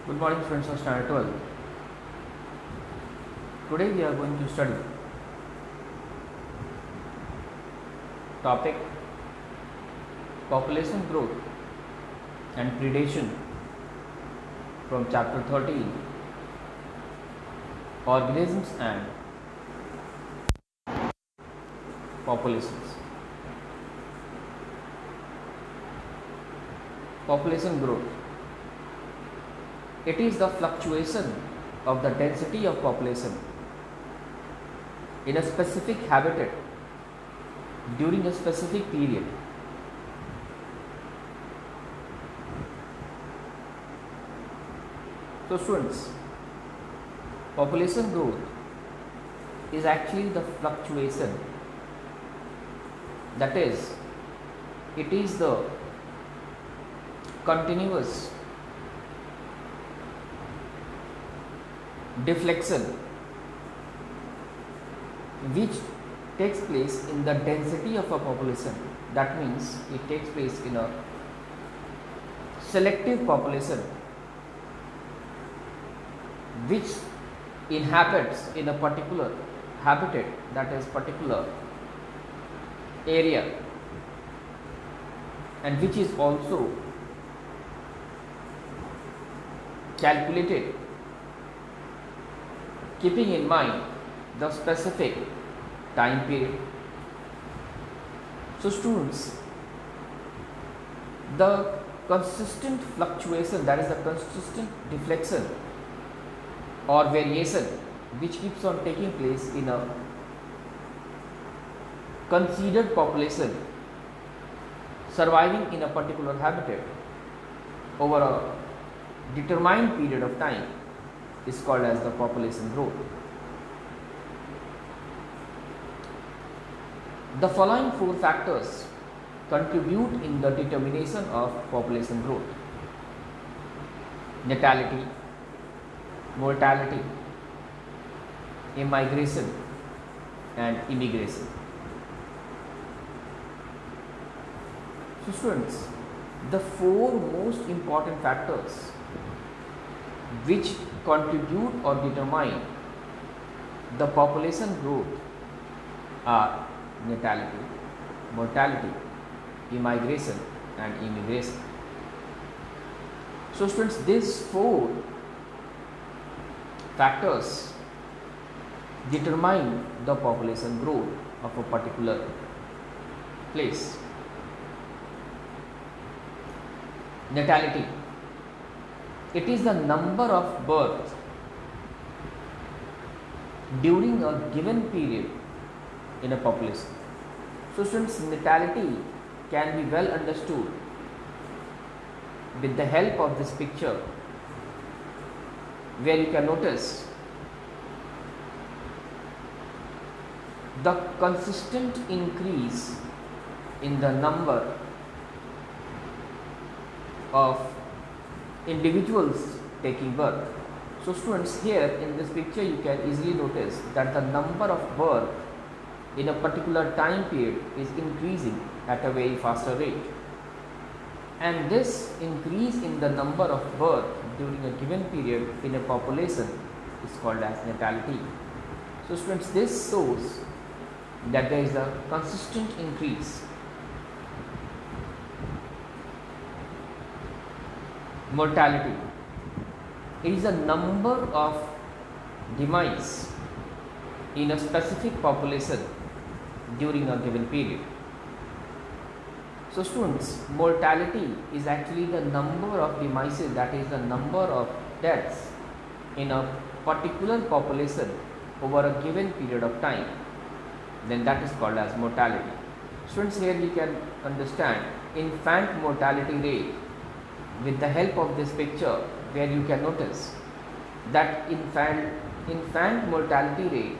Good morning students of standard 12. Today we are going to study topic population growth and predation from chapter 13 organisms and populations. Population growth. It is the fluctuation of the density of population in a specific habitat during a specific period. So students, population growth is actually the fluctuation, that is, it is the continuous deflection which takes place in the density of a population. That means it takes place in a selective population which inhabits in a particular habitat, that is particular area, and which is also calculated keeping in mind the specific time period. So students, the consistent fluctuation, that is the consistent deflection or variation which keeps on taking place in a considered population surviving in a particular habitat over a determined period of time is called as the population growth. The following four factors contribute in the determination of population growth: natality, mortality, immigration, and immigration. So students, the four most important factors which contribute or determine the population growth are natality, mortality, immigration, and immigration. So students, these four factors determine the population growth of a particular place. Natality, it is the number of births during a given period in a population. So students, natality can be well understood with the help of this picture, where you can notice the consistent increase in the number of individuals taking birth. So students, here in this picture you can easily notice that the number of birth in a particular time period is increasing at a very faster rate, and this increase in the number of birth during a given period in a population is called as natality. So students, this shows that there is a consistent increase. Mortality, it is the number of demise in a specific population during a given period. So students, mortality is actually the number of demises, that is the number of deaths in a particular population over a given period of time, then that is called as mortality. Students, here we can understand infant mortality rate with the help of this picture, where you can notice that infant mortality rate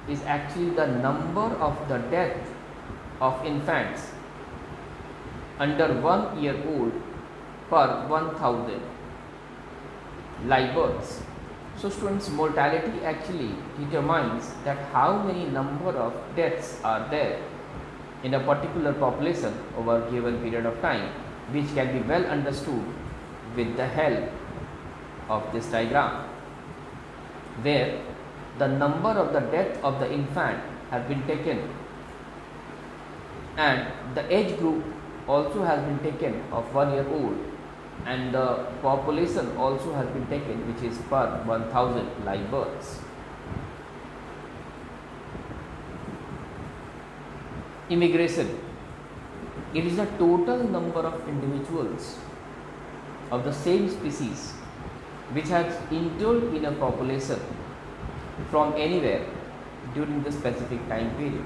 is actually the number of the death of infants under 1 year old per 1000 live births. So students, mortality actually determines that how many number of deaths are there in a particular population over a given period of time, which can be well understood with the help of this diagram, where the number of the death of the infant has been taken and the age group also has been taken of 1 year old, and the population also has been taken, which is per 1000 live births. Immigration. It is the total number of individuals of the same species which has entered in a population from anywhere during the specific time period.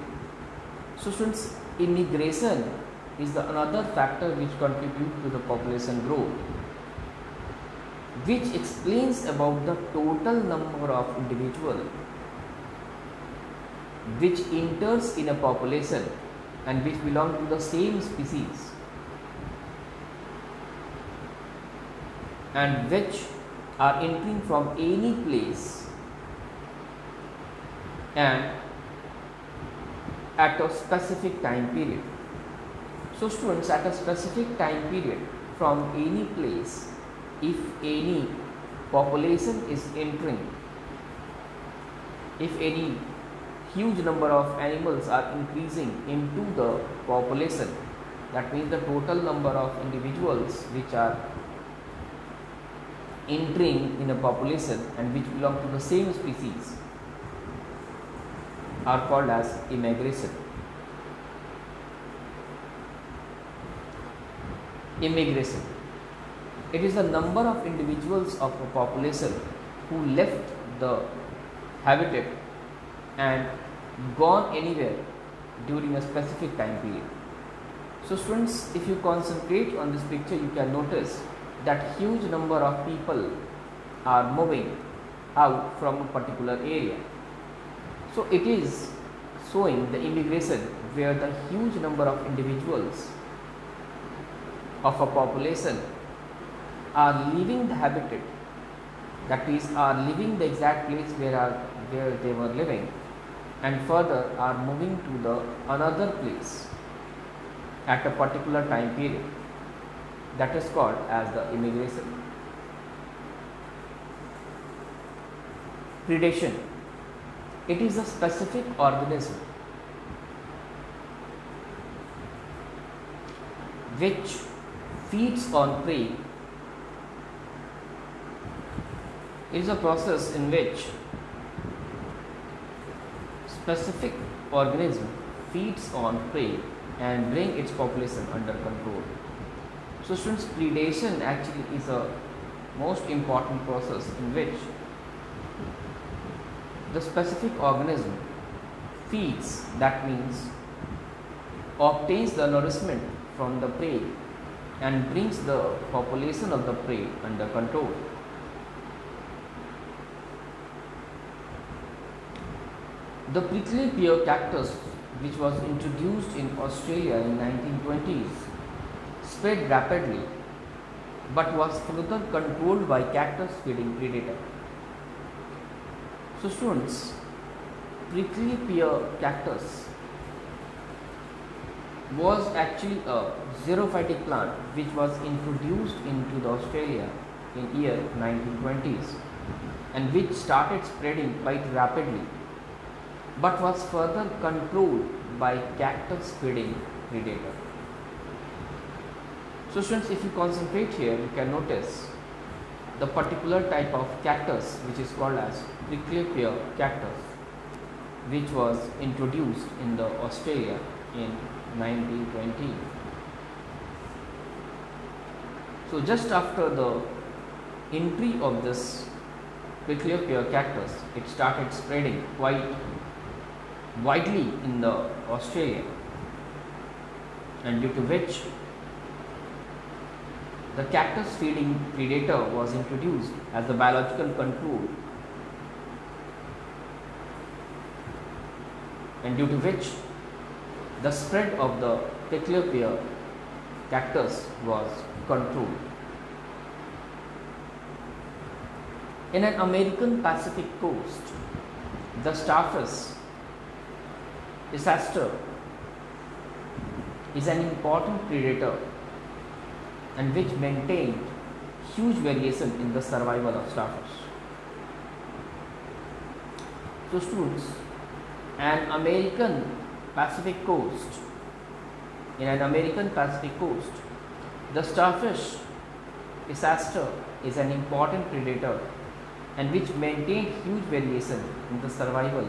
So students, immigration is the another factor which contributes to the population growth, which explains about the total number of individuals which enters in a population and which belong to the same species and which are entering from any place and at a specific time period. So students, at a specific time period from any place, if any population is entering, if any huge number of animals are increasing into the population, that means the total number of individuals which are entering in a population and which belong to the same species are called as immigration. Immigration. It is the number of individuals of a population who left the habitat and gone anywhere during a specific time period. So students, if you concentrate on this picture, you can notice that huge number of people are moving out from a particular area. So it is showing the immigration where the huge number of individuals of a population are leaving the habitat, that is, are leaving the exact place where they were living, and further are moving to the another place at a particular time period. That is called as the immigration. Predation. It is a specific organism which feeds on prey. It is a process in which specific organism feeds on prey and bring its population under control. So students, predation actually is a most important process in which the specific organism feeds, that means obtains the nourishment from the prey and brings the population of the prey under control. The prickly pear cactus, which was introduced in Australia in 1920s, spread rapidly but was further controlled by cactus feeding predator. So students, prickly pear cactus was actually a xerophytic plant which was introduced into the Australia in year 1920s and which started spreading quite rapidly but was further controlled by cactus feeding predator. So students, if you concentrate here, you can notice the particular type of cactus which is called as prickly pear cactus, which was introduced in the Australia in 1920. So just after the entry of this prickly pear cactus, it started spreading quite widely in the Australia, and due to which the cactus feeding predator was introduced as the biological control, and due to which the spread of the prickly pear cactus was controlled. In an American Pacific coast, the starfish Aster is an important predator and which maintained huge variation in the survival of starfish. So students, an American Pacific coast, in an American Pacific coast, the starfish Pisaster is an important predator and which maintained huge variation in the survival.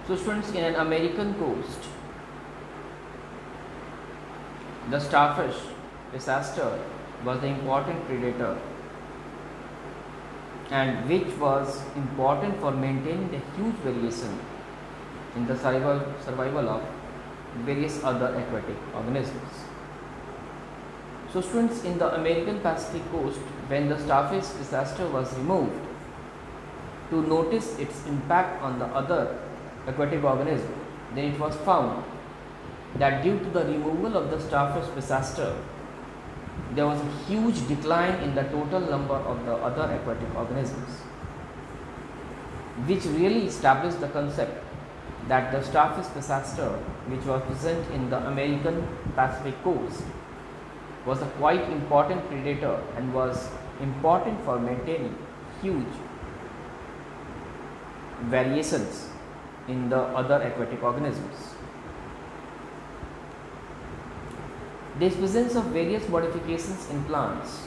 So students, in an American coast, the starfish Pisaster was the important predator and which was important for maintaining the huge variation in the survival of various other aquatic organisms. So students, in the American Pacific coast, when the starfish Pisaster was removed to notice its impact on the other aquatic organisms, then it was found that due to the removal of the starfish Pisaster, there was a huge decline in the total number of the other aquatic organisms, which really established the concept that the starfish Pisaster, which was present in the American Pacific coast, was a quite important predator and was important for maintaining huge variations in the other aquatic organisms. There is presence of various modifications in plants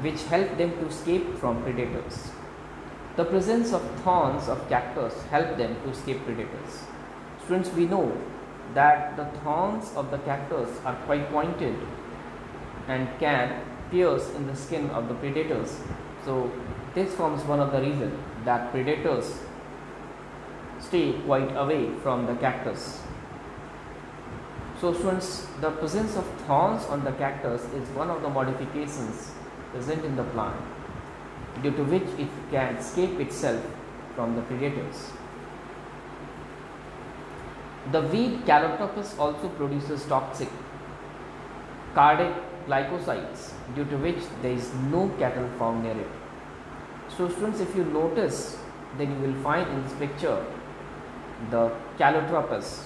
which help them to escape from predators. The presence of thorns of cactus help them to escape predators. Students, we know that the thorns of the cactus are quite pointed and can pierce in the skin of the predators. So this forms one of the reasons that predators stay quite away from the cactus. So students, the presence of thorns on the cactus is one of the modifications present in the plant, due to which it can escape itself from the predators. The weed Calotropis also produces toxic cardiac glycosides, due to which there is no cattle found near it. So students, if you notice, then you will find in this picture the Calotropis,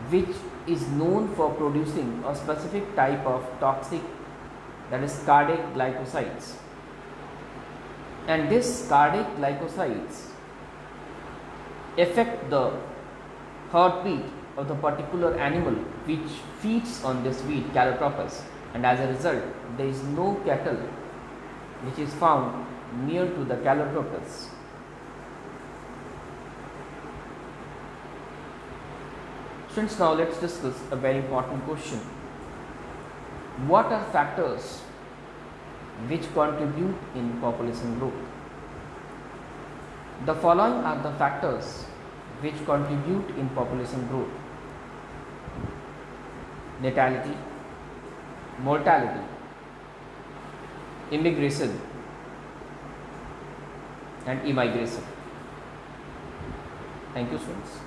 which is known for producing a specific type of toxic, that is cardiac glycosides. And this cardiac glycosides affect the heartbeat of the particular animal which feeds on this weed Calotropis, and as a result there is no cattle which is found near to the Calotropis. Students, now let us discuss a very important question. What are factors which contribute in population growth? The following are the factors which contribute in population growth: natality, mortality, immigration and immigration. Thank you, students.